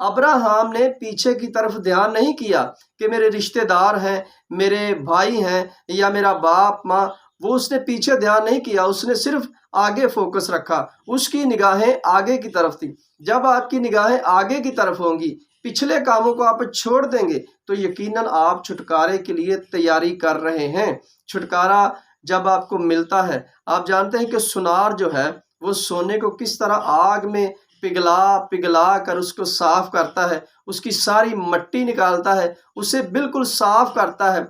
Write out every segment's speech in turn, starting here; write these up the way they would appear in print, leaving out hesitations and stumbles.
Abraham نے پیچھے کی طرف دھیان نہیں کیا کہ میرے رشتہ دار ہیں، میرے بھائی ہیں یا میرا باپ ماں، وہ اس نے پیچھے دھیان نہیں کیا، اس نے صرف آگے فوکس رکھا، اس کی نگاہیں آگے کی طرف تھی۔ جب آپ کی نگاہیں آگے کی طرف ہوں گی، پچھلے کاموں کو آپ چھوڑ دیں گے، تو یقیناً آپ چھٹکارے کے لیے تیاری کر رہے ہیں۔ چھٹکارا جب آپ کو ملتا ہے، آپ جانتے ہیں کہ سونار جو ہے وہ سونے کو کس طرح آگ میں پگھلا پگھلا کر اس کو صاف کرتا ہے، اس کی ساری مٹی نکالتا ہے، اسے بالکل صاف کرتا ہے،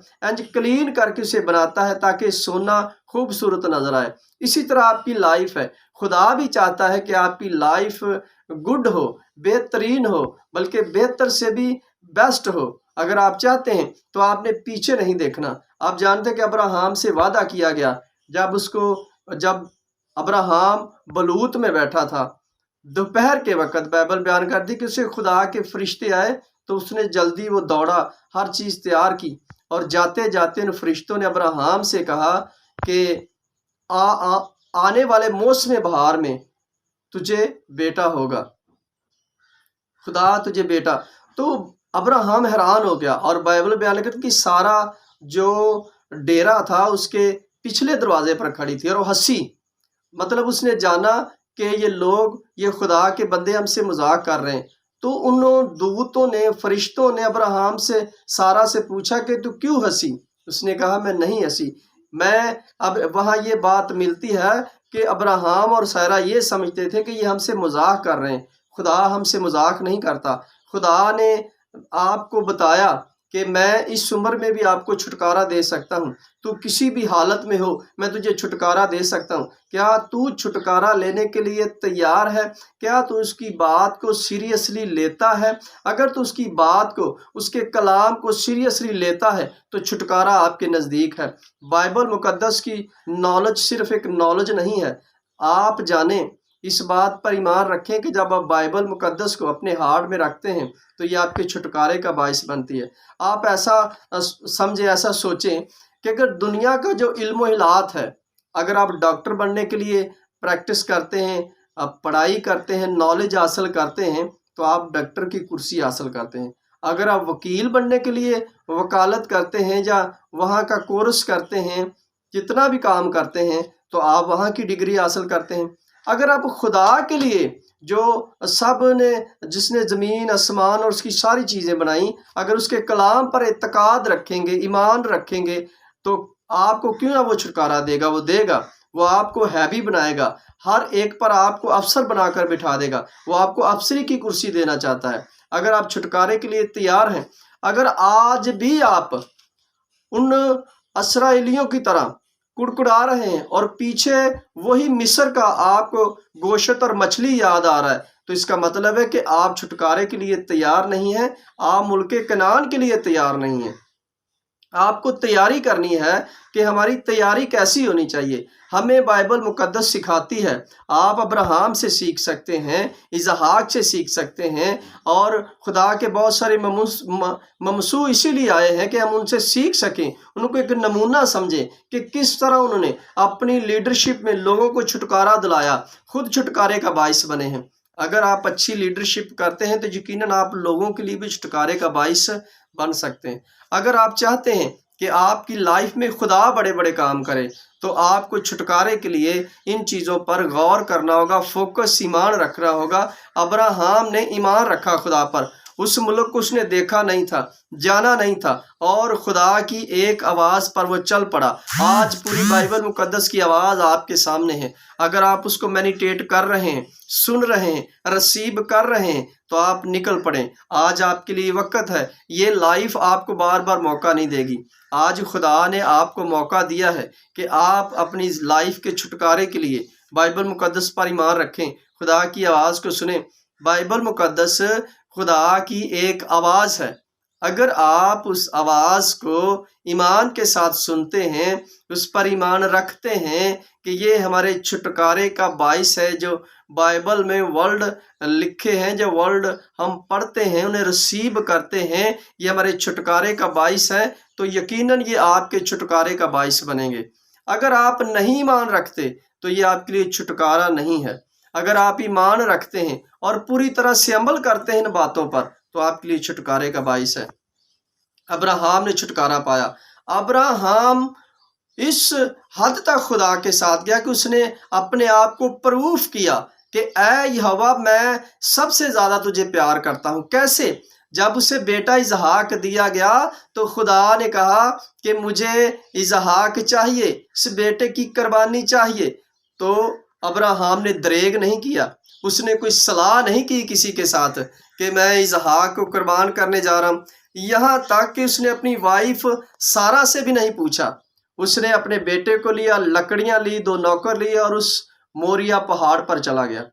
کلین کر کے اسے بناتا ہے تاکہ سونا خوبصورت نظر آئے۔ اسی طرح آپ کی لائف ہے، خدا بھی چاہتا ہے کہ آپ کی لائف گڈ ہو، بہترین ہو، بلکہ بہتر سے بھی بیسٹ ہو۔ اگر آپ چاہتے ہیں تو آپ نے پیچھے نہیں دیکھنا۔ آپ جانتے ہیں کہ ابراہام سے وعدہ کیا گیا، جب ابراہام بلوت میں بیٹھا تھا دوپہر کے وقت، بائبل بیان کرتی کہ اسے خدا کے فرشتے آئے تو اس نے جلدی وہ دوڑا، ہر چیز تیار کی، اور جاتے جاتے ان فرشتوں نے ابراہام سے کہا کہ آنے والے موسم بہار میں تجھے بیٹا ہوگا، خدا تجھے بیٹا۔ تو ابراہام حیران ہو گیا، اور بائبل بیان کرتی کہ سارا جو ڈیرا تھا اس کے پچھلے دروازے پر کھڑی تھی اور وہ ہنسی، مطلب اس نے جانا کہ یہ لوگ، یہ خدا کے بندے ہم سے مذاق کر رہے ہیں۔ تو انہوں دوتوں نے، فرشتوں نے ابراہام سے، سارا سے پوچھا کہ تو کیوں ہنسی؟ اس نے کہا میں نہیں ہنسی۔ اب وہاں یہ بات ملتی ہے کہ ابراہام اور سارا یہ سمجھتے تھے کہ یہ ہم سے مذاق کر رہے ہیں۔ خدا ہم سے مذاق نہیں کرتا۔ خدا نے آپ کو بتایا کہ میں اس عمر میں بھی آپ کو چھٹکارا دے سکتا ہوں، تو کسی بھی حالت میں ہو میں تجھے چھٹکارا دے سکتا ہوں۔ کیا تو چھٹکارا لینے کے لیے تیار ہے؟ کیا تو اس کی بات کو سیریسلی لیتا ہے؟ اگر تو اس کی بات کو، اس کے کلام کو سیریسلی لیتا ہے تو چھٹکارا آپ کے نزدیک ہے۔ بائبل مقدس کی نالج صرف ایک نالج نہیں ہے۔ آپ جانیں، اس بات پر ایمان رکھیں کہ جب آپ بائبل مقدس کو اپنے ہارٹ میں رکھتے ہیں تو یہ آپ کے چھٹکارے کا باعث بنتی ہے۔ آپ ایسا سمجھیں، ایسا سوچیں کہ اگر دنیا کا جو علم و حالات ہے، اگر آپ ڈاکٹر بننے کے لیے پریکٹس کرتے ہیں، آپ پڑھائی کرتے ہیں، نالج حاصل کرتے ہیں، تو آپ ڈاکٹر کی کرسی حاصل کرتے ہیں۔ اگر آپ وکیل بننے کے لیے وکالت کرتے ہیں یا وہاں کا کورس کرتے ہیں، جتنا بھی کام کرتے ہیں، تو آپ وہاں کی ڈگری حاصل کرتے ہیں۔ اگر آپ خدا کے لیے، جو جس نے زمین، آسمان اور اس کی ساری چیزیں بنائیں، اگر اس کے کلام پر اعتقاد رکھیں گے، ایمان رکھیں گے، تو آپ کو کیوں نہ وہ چھٹکارا دے گا؟ وہ دے گا۔ وہ آپ کو ہیبی بنائے گا، ہر ایک پر آپ کو افسر بنا کر بٹھا دے گا۔ وہ آپ کو افسری کی کرسی دینا چاہتا ہے۔ اگر آپ چھٹکارے کے لیے تیار ہیں، اگر آج بھی آپ ان اسرائیلیوں کی طرح کڑکڑا رہے ہیں اور پیچھے وہی مصر کا آپ کو گوشت اور مچھلی یاد آ رہا ہے، تو اس کا مطلب ہے کہ آپ چھٹکارے کے لیے تیار نہیں ہیں، آپ ملک کنعان کے لیے تیار نہیں ہیں۔ آپ کو تیاری کرنی ہے کہ ہماری تیاری کیسی ہونی چاہیے۔ ہمیں بائبل مقدس سکھاتی ہے۔ آپ ابراہام سے سیکھ سکتے ہیں، اسحاق سے سیکھ سکتے ہیں، اور خدا کے بہت سارے ممسو اسی لیے آئے ہیں کہ ہم ان سے سیکھ سکیں، ان کو ایک نمونہ سمجھیں کہ کس طرح انہوں نے اپنی لیڈرشپ میں لوگوں کو چھٹکارا دلایا، خود چھٹکارے کا باعث بنے ہیں۔ اگر آپ اچھی لیڈرشپ کرتے ہیں تو یقیناً آپ لوگوں کے لیے بھی چھٹکارے کا باعث بن سکتے ہیں۔ اگر آپ چاہتے ہیں کہ آپ کی لائف میں خدا بڑے بڑے کام کرے، تو آپ کو چھٹکارے کے لیے ان چیزوں پر غور کرنا ہوگا، فوکس، ایمان رکھنا ہوگا۔ ابراہام نے ایمان رکھا خدا پر۔ اس ملک کو اس نے دیکھا نہیں تھا، جانا نہیں تھا، اور خدا کی ایک آواز پر وہ چل پڑا۔ آج پوری بائبل مقدس کی آواز آپ کے سامنے ہے۔ اگر آپ اس کو میڈیٹیٹ کر رہے ہیں، سن رہے ہیں، ریسیو کر رہے ہیں، تو آپ نکل پڑیں۔ آج آپ کے لیے وقت ہے۔ یہ لائف آپ کو بار بار موقع نہیں دے گی۔ آج خدا نے آپ کو موقع دیا ہے کہ آپ اپنی لائف کے چھٹکارے کے لیے بائبل مقدس پر ایمان رکھیں، خدا کی آواز کو سنیں۔ بائبل مقدس خدا کی ایک آواز ہے۔ اگر آپ اس آواز کو ایمان کے ساتھ سنتے ہیں، اس پر ایمان رکھتے ہیں کہ یہ ہمارے چھٹکارے کا باعث ہے، جو بائبل میں ورڈ لکھے ہیں، جو ورڈ ہم پڑھتے ہیں، انہیں ریسیو کرتے ہیں، یہ ہمارے چھٹکارے کا باعث ہے، تو یقیناً یہ آپ کے چھٹکارے کا باعث بنیں گے۔ اگر آپ نہیں ایمان رکھتے تو یہ آپ کے لیے چھٹکارا نہیں ہے۔ اگر آپ ایمان رکھتے ہیں اور پوری طرح سے عمل کرتے ہیں ان باتوں پر تو آپ کے لیے چھٹکارے کا باعث ہے۔ ابراہام نے چھٹکارا پایا۔ ابراہام اس حد تک خدا کے ساتھ گیا کہ اس نے اپنے آپ کو پروف کیا کہ اے یہوہ میں سب سے زیادہ تجھے پیار کرتا ہوں۔ کیسے؟ جب اسے بیٹا اسحاق دیا گیا تو خدا نے کہا کہ مجھے اسحاق چاہیے، اس بیٹے کی قربانی چاہیے۔ تو ابراہام نے دریغ نہیں کیا، اس نے کوئی صلاح نہیں کی کسی کے ساتھ کہ میں اسحاق کو قربان کرنے جا رہا ہوں۔ یہاں تک کہ اس نے اپنی وائف سارہ سے بھی نہیں پوچھا، اس نے اپنے بیٹے کو لیا، لکڑیاں لی، 2 نوکر لیے اور اس موریا پہاڑ پر چلا گیا۔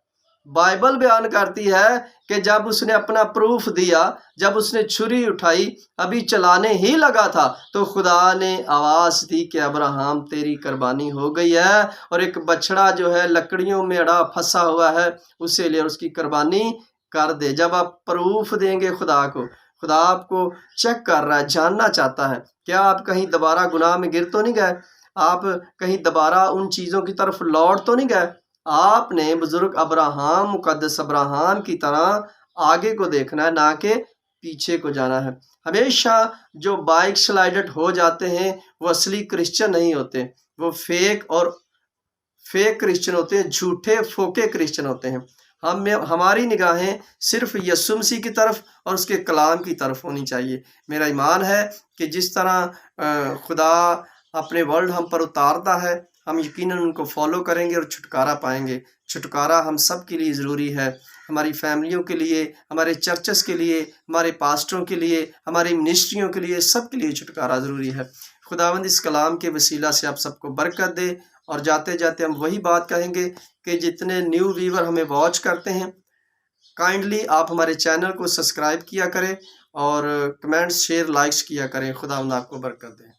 بائبل بیان کرتی ہے کہ جب اس نے اپنا پروف دیا، جب اس نے چھری اٹھائی، ابھی چلانے ہی لگا تھا تو خدا نے آواز دی کہ ابراہام تیری قربانی ہو گئی ہے، اور ایک بچڑا جو ہے لکڑیوں میں اڑا پھنسا ہوا ہے اسے لے اور اس کی قربانی کر دے۔ جب آپ پروف دیں گے خدا کو، خدا آپ کو چیک کر رہا ہے، جاننا چاہتا ہے کیا آپ کہیں دوبارہ گناہ میں گر تو نہیں گئے، آپ کہیں دوبارہ ان چیزوں کی طرف لوٹ تو نہیں گئے۔ آپ نے بزرگ ابراہام، مقدس ابراہام کی طرح آگے کو دیکھنا ہے، نہ کہ پیچھے کو جانا ہے۔ ہمیشہ جو بائک سلائیڈڈ ہو جاتے ہیں وہ اصلی کرسچن نہیں ہوتے، وہ فیک کرسچن ہوتے ہیں، جھوٹے پھوکے کرسچن ہوتے ہیں۔ ہماری نگاہیں صرف یسوع مسیح کی طرف اور اس کے کلام کی طرف ہونی چاہیے۔ میرا ایمان ہے کہ جس طرح خدا اپنے ورڈ ہم پر اتارتا ہے، ہم یقیناً ان کو فالو کریں گے اور چھٹکارا پائیں گے۔ چھٹکارا ہم سب کے لیے ضروری ہے، ہماری فیملیوں کے لیے، ہمارے چرچز کے لیے، ہمارے پاسٹروں کے لیے، ہماری منسٹریوں کے لیے، سب کے لیے چھٹکارا ضروری ہے۔ خداوند اس کلام کے وسیلہ سے آپ سب کو برکت دے، اور جاتے جاتے ہم وہی بات کہیں گے کہ جتنے نیو ویور ہمیں واچ کرتے ہیں، کائنڈلی آپ ہمارے چینل کو سبسکرائب کیا کریں اور کمنٹس، شیئر، لائکس کیا کریں۔ خداوند آپ کو برکت دے۔